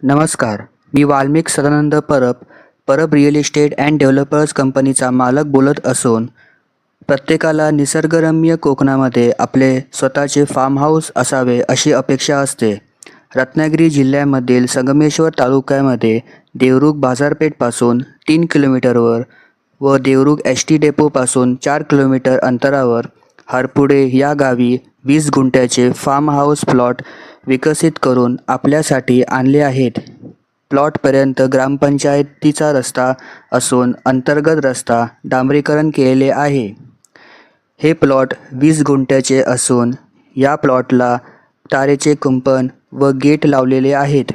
नमस्कार, मी Valmik Sadanand Parab real estate and developers कंपनीचा मालक बोलत असून प्रत्येकाला निसर्गरम्य कोकणामध्ये आपले स्वतःचे फार्म हाऊस असावे अशी अपेक्षा असते. रत्नागिरी जिल्ह्यामधील संगमेश्वर तालुक्यामध्ये देवरुख बाजारपेठपासून 3 किलोमीटरवर व देवरुख एस.टी. डेपोपासून 4 किलोमीटर अंतरावर हरपुडे या गावी 20 गुंठ्याचे फार्म हाऊस प्लॉट विकसित करून आपल्यासाठी आणले आहेत. प्लॉटपर्यंत ग्रामपंचायतीचा रस्ता असून अंतर्गत रस्ता डांबरीकरण केलेले आहे. हे प्लॉट 20 गुंठ्याचे असून या प्लॉटला तारेचे कुंपण व गेट लावलेले आहेत.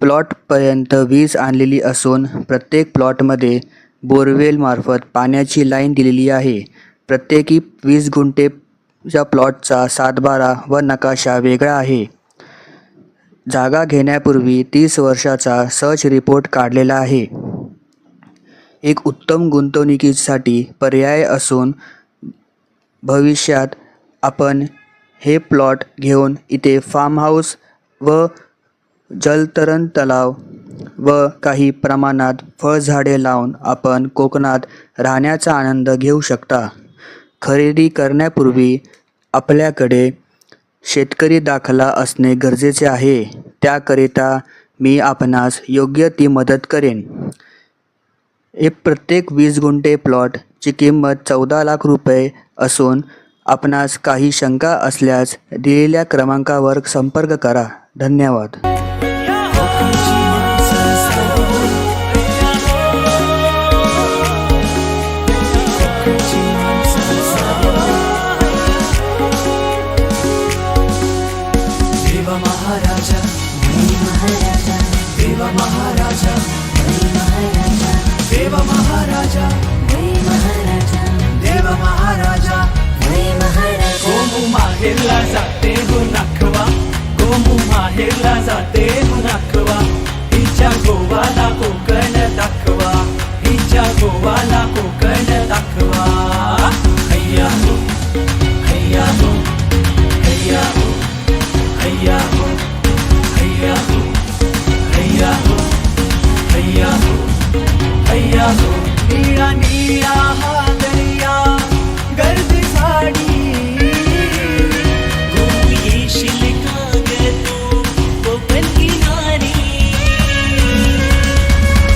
प्लॉटपर्यंत वीज आणलेली असून प्रत्येक प्लॉटमध्ये बोरवेलमार्फत पाण्याची लाईन दिलेली आहे. प्रत्येकी 20 गुंठेच्या प्लॉटचा सातबारा व नकाशा वेगळा आहे. जागा घेण्यापूर्वी 30 वर्षाचा सर्च रिपोर्ट काढलेला आहे. एक उत्तम गुंतवणुकीसाठी पर्याय असून भविष्यात आपण हे प्लॉट घेऊन इथे फार्म हाऊस व जलतरण तलाव व काही प्रमाणात फळझाडे लावून आपण कोकणात राहण्याचा आनंद घेऊ शकता. खरेदी करण्यापूर्वी आपल्याकडे शेतकरी दाखला असणे गरजेचे आहे. त्याकरिता मी आपणास योग्य ती मदत करेन. हे प्रत्येक 20 गुंठे प्लॉटची किंमत 14 लाख रुपये असून आपणास काही शंका असल्यास दिलेल्या क्रमांकावर संपर्क करा. धन्यवाद. महाराजा देव महाराजा देव महाराजा देव महाराजा गोमू माहेरला जाते हो नाखवा गोमू माहेरला जाते हो नाखवा.